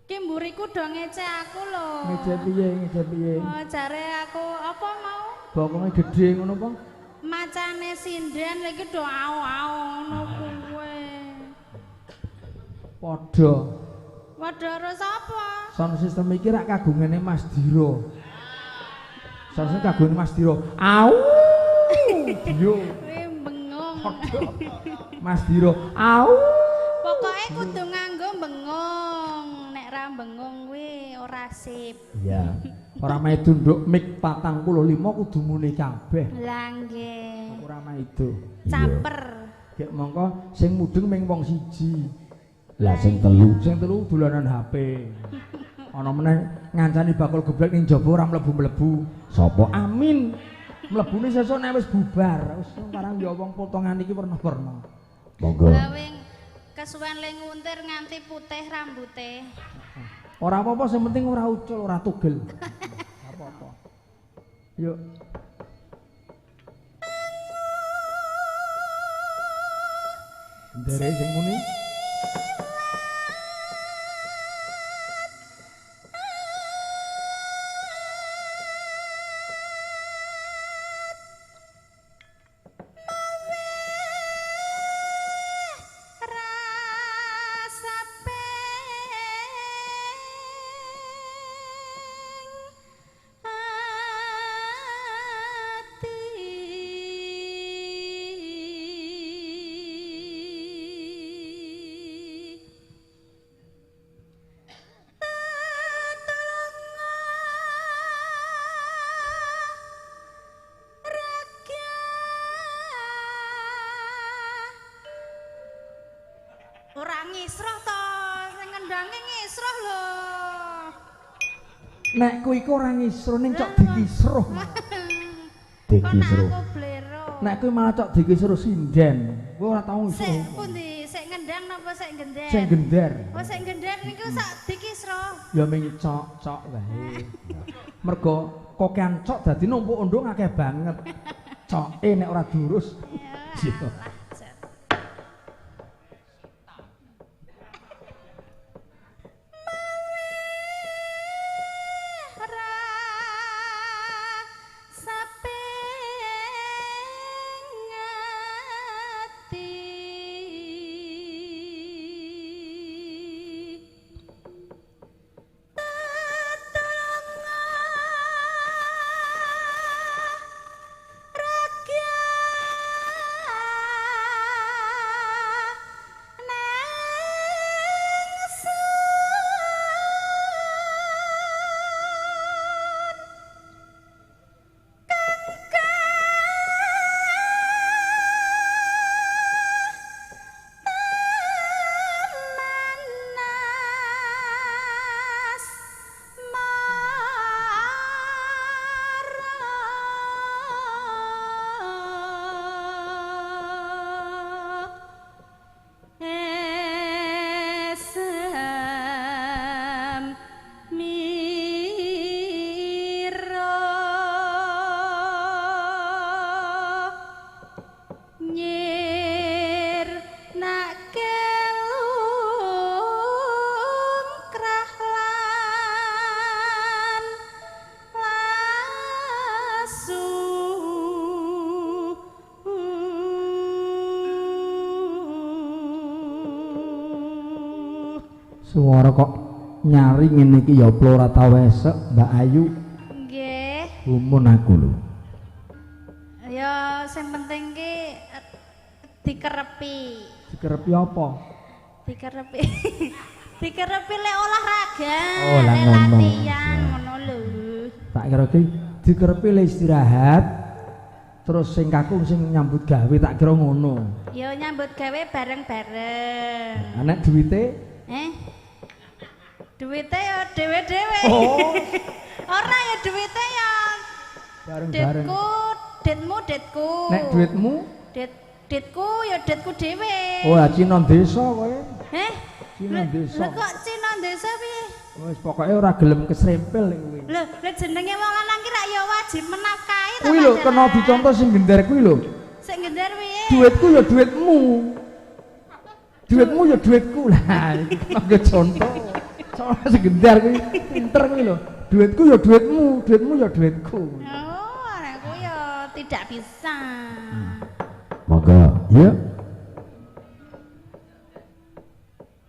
Ki mburiku do ngece aku lho. Ngece piye? Oh, jare aku apa mau? Bokonge gedhe ngono apa? Macane sinden iki do au-au ngono kuwe. Padha. Padha karo sapa? Sound system iki rak kagungane Mas Dira. Sound system kagungane Mas Dira. Au! Yo. Kuwi bengong. Mas Dira. Au! Pokoke kudu nganggo bengong. Nek ra bengong kuwi ora sip. Iya. Ora maido nduk mik 45 kudu muni kabeh. Lah nggih. Ora maido. Caper. Gek mongko sing mudeng ming wong siji. Lah sing telu dolanan HP. Ana meneh ngancani bakul geblek ning jaba ora mlebu-mlebu. Sapa? Amin. Mlebune sesuk nek wis bubar. Wis sekarang ya wong potongan iki werna-werna. Monggo. Lawing kesuwen le nguntir nganti putih rambute. Ora apa-apa sing penting ora ucul, ora tugel. Apa-apa. Yuk. Ndere sing muni. Ora ngisroh to, sing ngendange ngisroh lho. Nek ku iku ora ngisruh ning cok dikisruh. Dikisruh. Aku blero. Nek ku malah cok dikisruh sinden. Kowe ora tau ngisruh. Sik pundi? Sik ngendang napa sik gender? Sing gender. Oh sik gender niku sak dikisroh. Ya ming cok wae. Mergo kokean cok dadi numpuk undung akeh banget. Coke nek ora durus. Ya. Suara kok nyari ngene iki ya plora tau esek Mbak Ayu. Nggih. Gumun aku lho. Ya sing penting ki dikerepi. Dikerepi apa? Dikerepi. Dikerepi lek olahraga, Oh, lah lek ngono. latihan ngono lho. Tak kira ki dikerepi le istirahat. Terus sing kakung sing nyambut gawe tak kira ngono. Ya nyambut gawe bareng-bareng. Anak duwite? Duwite ya dhewe-dhewe. Oh. Ora ya duwite ya Bareng-bareng. Detku. Nek duitmu? Detku ya detku dhewe. Oh, Cina desa kowe. Cina desa. Lho kok Cina desa piye? Wis pokoke ora gelem kesrempel kuwi. Lho jenenge wong lanang ki rak ya wajib menafkahi to. Kuwi lho kena dicontoh sing gender kuwi lho. Sing gender piye? Duitku ya duitmu. Duitmu ya duitku lah. Iki kena contoh. Soale segendar kuwi pinter kuwi lho. Duitku ya duitmu, duitmu ya duitku. Oh, anakku ya tidak bisa. Monggo, ya.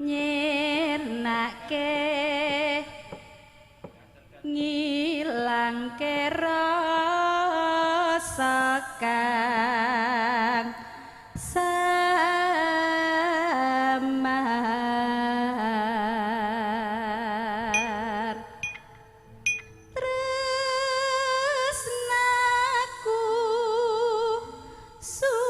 Nyirnake ngilangke rasa kang samar tresnaku sundul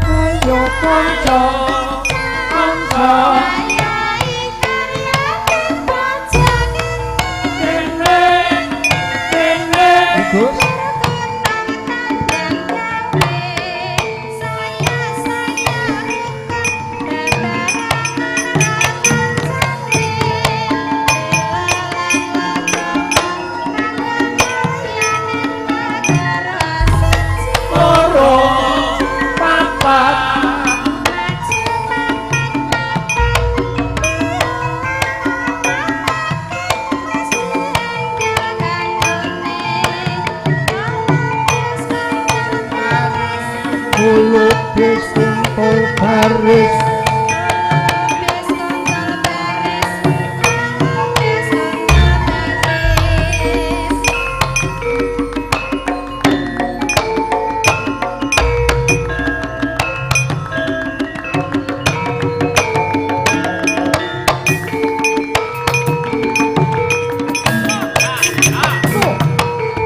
Ayo kanca, kanca. Gus. Lupis kumpul baris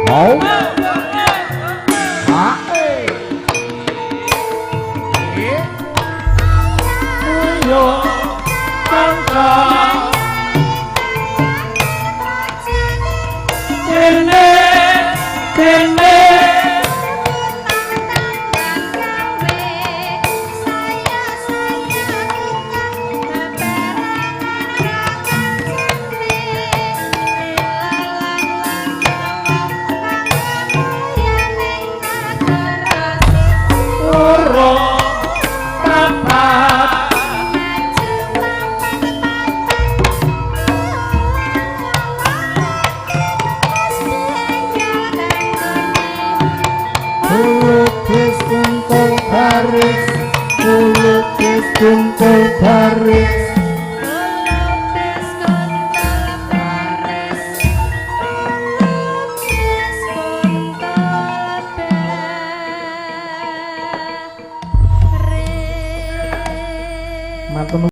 mau kumpul baris